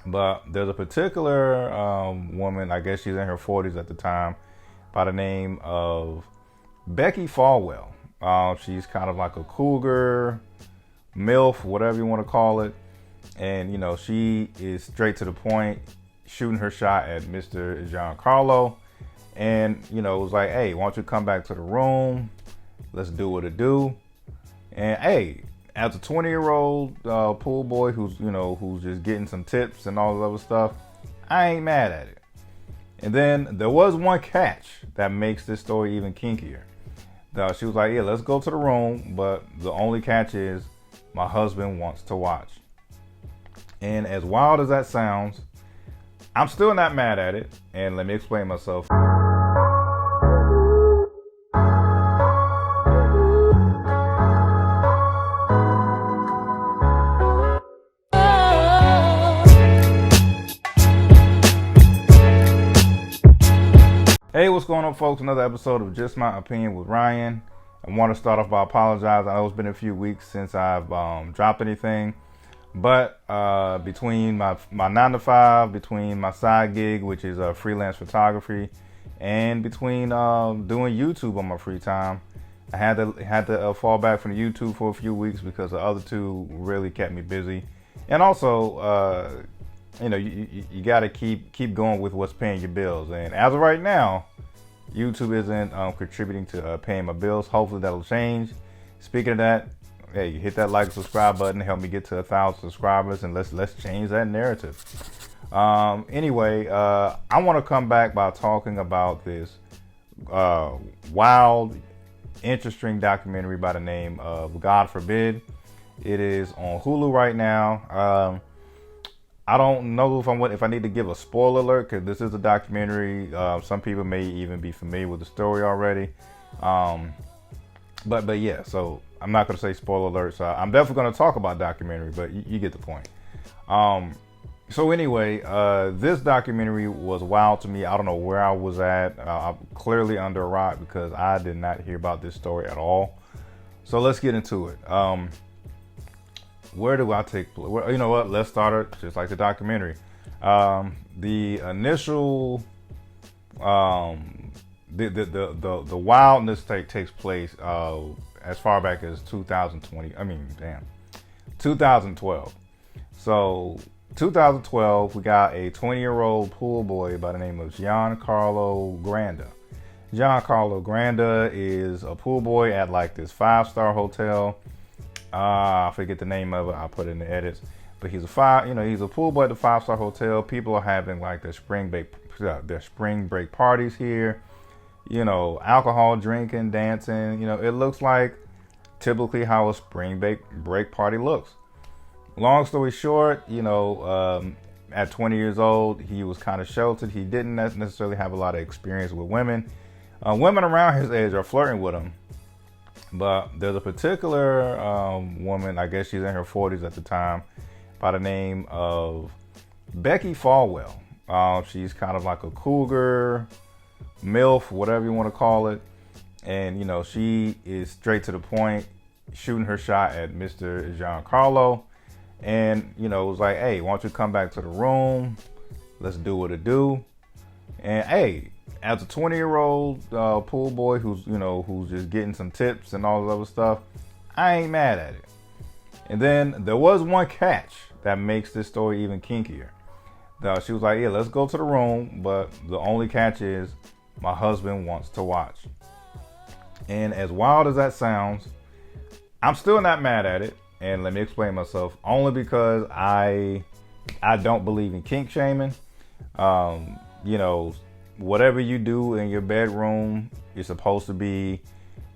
But there's a particular woman, I guess she's in her 40s at the time, by the name of Becki Falwell. She's kind of like a cougar, MILF, whatever you want to call it. And, she is straight to the point, shooting her shot at Mr. Giancarlo. And, it was like, hey, why don't you come back to the room? Let's do what it do. And, hey, as a 20-year-old pool boy who's just getting some tips and all this other stuff, I ain't mad at it. And then there was one catch that makes this story even kinkier. She was like, yeah, let's go to the room, but the only catch is my husband wants to watch. And as wild as that sounds, I'm still not mad at it. And let me explain myself. Hey, what's going on, folks? Another episode of Just My Opinion with Ryan. I want to start off by apologizing. I know it's been a few weeks since I've dropped anything. But between my 9 to 5, between my side gig, which is freelance photography, and between doing YouTube on my free time, I had to fall back from the YouTube for a few weeks because the other two really kept me busy. And also, you got to keep going with what's paying your bills. And as of right now, YouTube isn't contributing to paying my bills. Hopefully that'll change. Speaking of that, hey, hit that like and subscribe button. Help me get to 1,000 subscribers, and let's change that narrative. Anyway, I want to come back by talking about this wild, interesting documentary by the name of God Forbid. It is on Hulu right now. I don't know if I need to give a spoiler alert, because this is a documentary. Some people may even be familiar with the story already. But yeah, so I'm not going to say spoiler alert. So I'm definitely going to talk about documentary, but you get the point. So anyway, this documentary was wild to me. I don't know where I was at. I'm clearly under a rock because I did not hear about this story at all. So let's get into it. Where do I take? You know what? Let's start it just like the documentary. The initial, the wildness takes place as far back as 2012. So 2012, we got a 20-year-old pool boy by the name of Giancarlo Granda. Giancarlo Granda is a pool boy at like this 5-star hotel. I forget the name of it. I'll put it in the edits. But he's a pool boy at the 5-star hotel. People are having like their spring break parties here. Alcohol drinking, dancing. It looks like typically how a spring break party looks. Long story short, at 20 years old, he was kind of sheltered. He didn't necessarily have a lot of experience with women. Women around his age are flirting with him. But there's a particular woman, I guess she's in her 40s at the time, by the name of Becki Falwell. She's kind of like a cougar, MILF, whatever you want to call it. And, she is straight to the point, shooting her shot at Mr. Giancarlo. And, it was like, hey, why don't you come back to the room? Let's do what it do. And, hey, as a 20-year-old pool boy who's just getting some tips and all this other stuff, I ain't mad at it. And then there was one catch that makes this story even kinkier. She was like, yeah, let's go to the room, but the only catch is my husband wants to watch. And as wild as that sounds, I'm still not mad at it. And let me explain myself. Only because I don't believe in kink shaming. Whatever you do in your bedroom is supposed to be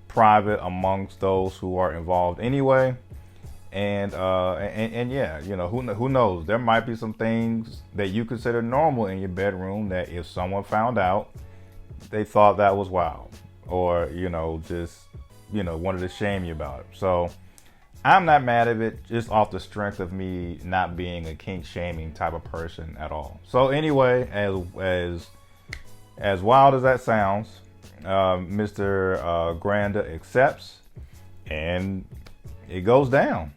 private amongst those who are involved anyway. And yeah, who knows? There might be some things that you consider normal in your bedroom that if someone found out, they thought that was wild, or just wanted to shame you about it. So I'm not mad at it, just off the strength of me not being a kink shaming type of person at all. So anyway, as wild as that sounds, Mr. Granda accepts, and it goes down.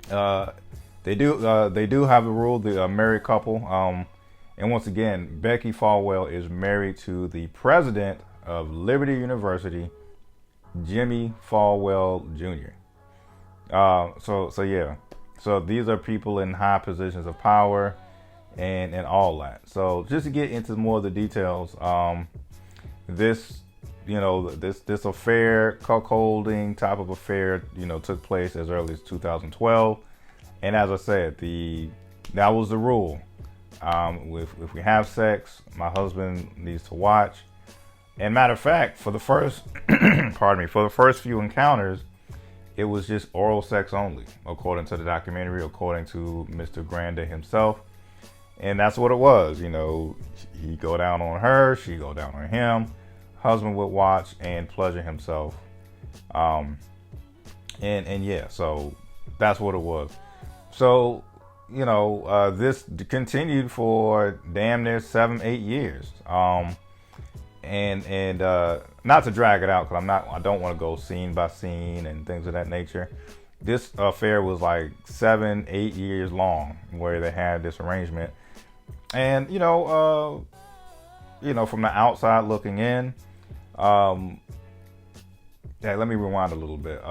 The They do have the rule, the married couple. And once again, Becki Falwell is married to the president of Liberty University, Jimmy Falwell Jr. So yeah. So these are people in high positions of power and all that. So just to get into more of the details, this affair, cuckolding type of affair, took place as early as 2012. And as I said, that was the rule. If we have sex, my husband needs to watch. And matter of fact, for the first, for the first few encounters, it was just oral sex only, according to the documentary, according to Mr. Granda himself. And that's what it was. He'd go down on her, she'd go down on him. Husband would watch and pleasure himself. And yeah, so that's what it was. So, this continued for damn near 7-8 years. And not to drag it out, because I don't want to go scene by scene and things of that nature. This affair was like 7-8 years long, where they had this arrangement. And from the outside looking in, let me rewind a little bit.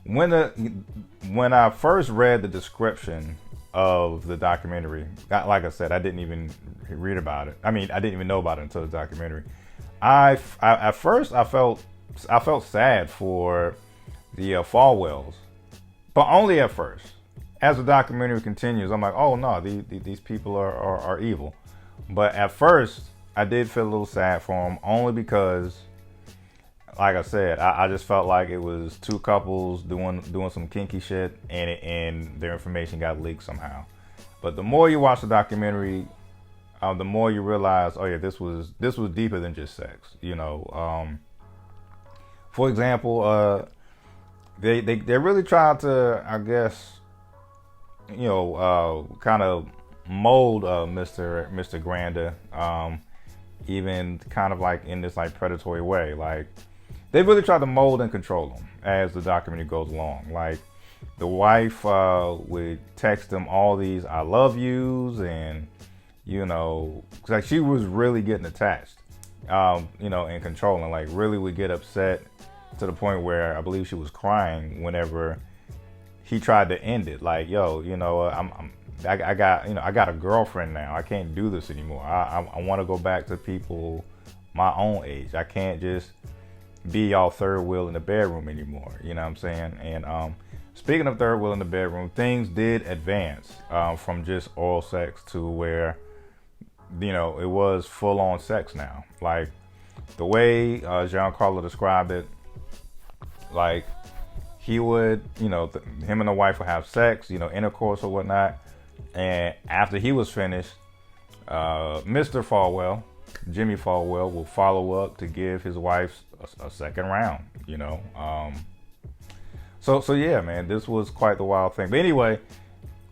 When I first read the description of the documentary, like I said, I didn't even read about it. I didn't even know about it until the documentary. At first I felt sad for the Falwells, but only at first. As the documentary continues, I'm like, oh no, these people are evil. But at first, I did feel a little sad for them, only because, like I said, I just felt like it was two couples doing some kinky shit, and their information got leaked somehow. But the more you watch the documentary, the more you realize, oh yeah, this was deeper than just sex. For example, they really tried to, I guess, kind of mold Mr. Granda, even kind of like in this like predatory way. Like, they really tried to mold and control him as the documentary goes along. Like, the wife would text him all these "I love yous," and like she was really getting attached, and controlling. Like, really would get upset to the point where I believe she was crying whenever he tried to end it. Like, yo, I got a girlfriend now. I can't do this anymore. I want to go back to people my own age. I can't just be y'all third wheel in the bedroom anymore. You know what I'm saying? And speaking of third wheel in the bedroom, things did advance from just oral sex to where, it was full on sex now. Like, the way Giancarlo described it, like, he would, him and the wife would have sex, intercourse or whatnot. And after he was finished, Mr. Falwell, Jimmy Falwell, will follow up to give his wife a second round, So yeah, man, this was quite the wild thing. But anyway,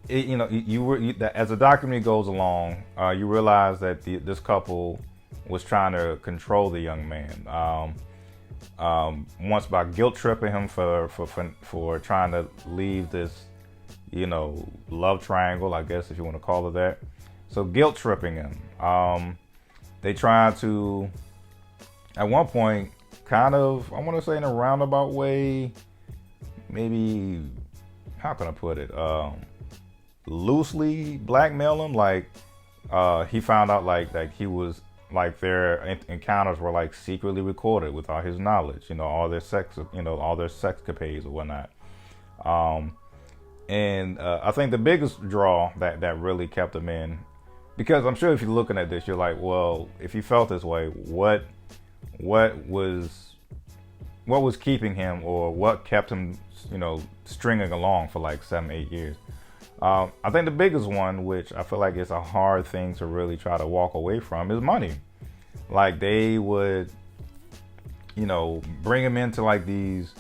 as the documentary goes along, you realize that this couple was trying to control the young man. Once by guilt tripping him for trying to leave this, love triangle, I guess, if you want to call it that. So guilt tripping him. They tried to, at one point, kind of, I want to say in a roundabout way, maybe, how can I put it? Loosely blackmail him. Like, he found out like he was, like, their encounters were like secretly recorded with all his knowledge, all their sex, all their sexcapades or whatnot. And I think the biggest draw that really kept him in, because I'm sure if you're looking at this, you're like, well, if he felt this way, what was keeping him, or what kept him, stringing along for like 7-8 years? I think the biggest one, which I feel like is a hard thing to really try to walk away from, is money. Like, they would, bring him into like these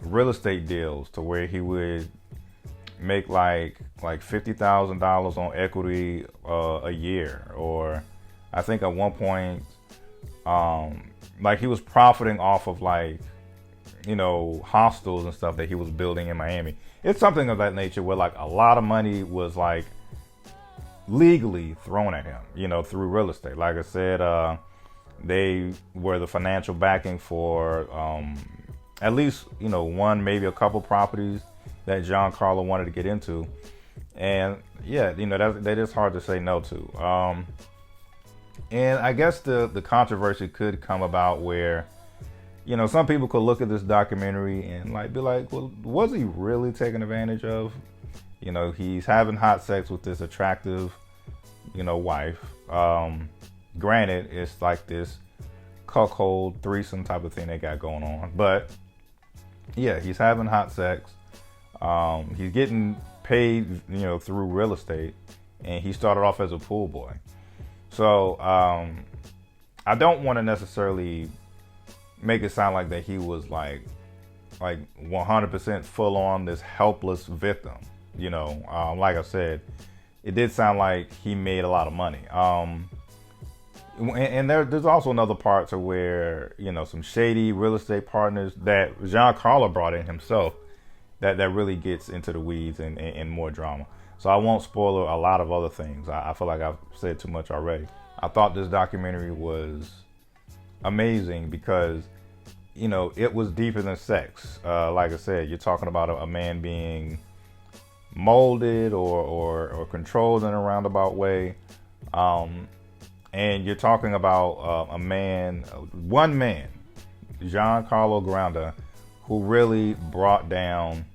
real estate deals to where he would make like $50,000 on equity a year, or I think at one point, like, he was profiting off of like hostels and stuff that he was building in Miami. It's something of that nature where like a lot of money was like legally thrown at him, through real estate. Like I said, they were the financial backing for at least, one, maybe a couple properties that Giancarlo wanted to get into. And yeah, that is hard to say no to. And I guess the controversy could come about where, some people could look at this documentary and like be like, well, was he really taken advantage of? He's having hot sex with this attractive, wife. Granted, it's like this cuckold threesome type of thing they got going on. But yeah, he's having hot sex. He's getting paid, through real estate, and he started off as a pool boy. So I don't want to necessarily make it sound like that he was like 100% full on this helpless victim. Like I said, it did sound like he made a lot of money. And there's also another part to where, some shady real estate partners that Giancarlo brought in himself that really gets into the weeds and more drama. So I won't spoil a lot of other things. I feel like I've said too much already. I thought this documentary was amazing because, it was deeper than sex. Like I said, you're talking about a man being molded or controlled in a roundabout way. And you're talking about one man, Giancarlo Granda, who really brought down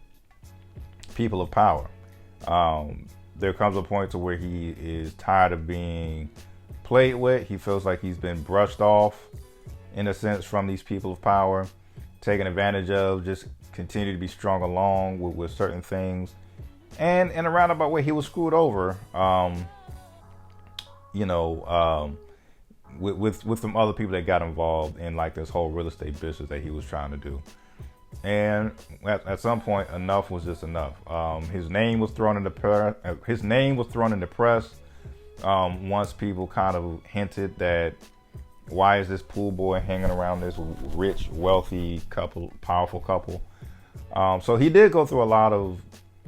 people of power. There comes a point to where he is tired of being played with. He feels like he's been brushed off, in a sense, from these people of power, taken advantage of, just continue to be strung along with certain things. And in a roundabout way, he was screwed over, with some other people that got involved in like this whole real estate business that he was trying to do. And at some point, enough was just enough. His name was thrown in the press. Once people kind of hinted that, why is this pool boy hanging around this rich, wealthy couple, powerful couple? So he did go through a lot of,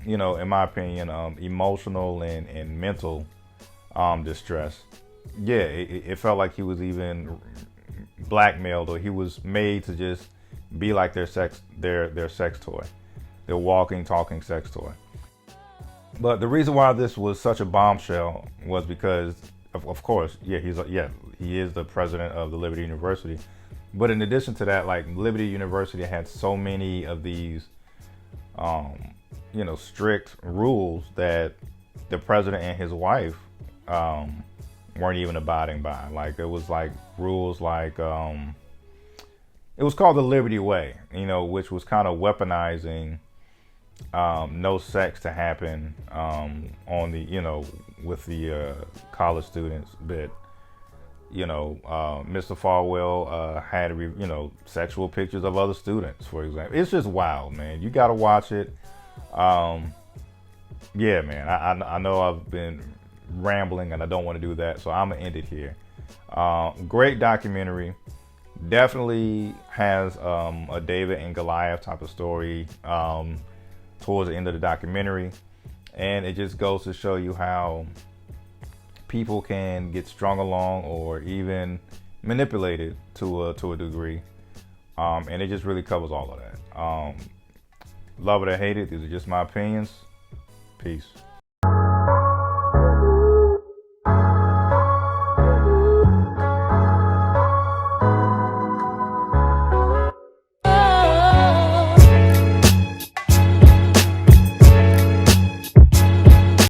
in my opinion, emotional and mental distress. Yeah, it felt like he was even blackmailed, or he was made to just be like their sex toy, their walking, talking sex toy. But the reason why this was such a bombshell was because, of course, he is the president of the Liberty University. But in addition to that, like, Liberty University had so many of these, strict rules that the president and his wife weren't even abiding by. Like, it was like rules like, it was called the Liberty Way, which was kind of weaponizing no sex to happen on the, with the college students. But, Mr. Falwell had, sexual pictures of other students, for example. It's just wild, man. You got to watch it. Yeah, man, I know I've been rambling and I don't want to do that, so I'm going to end it here. Great documentary. Definitely has a David and Goliath type of story towards the end of the documentary. And it just goes to show you how people can get strung along or even manipulated to a degree. And it just really covers all of that. Love it or hate it, these are just my opinions. Peace.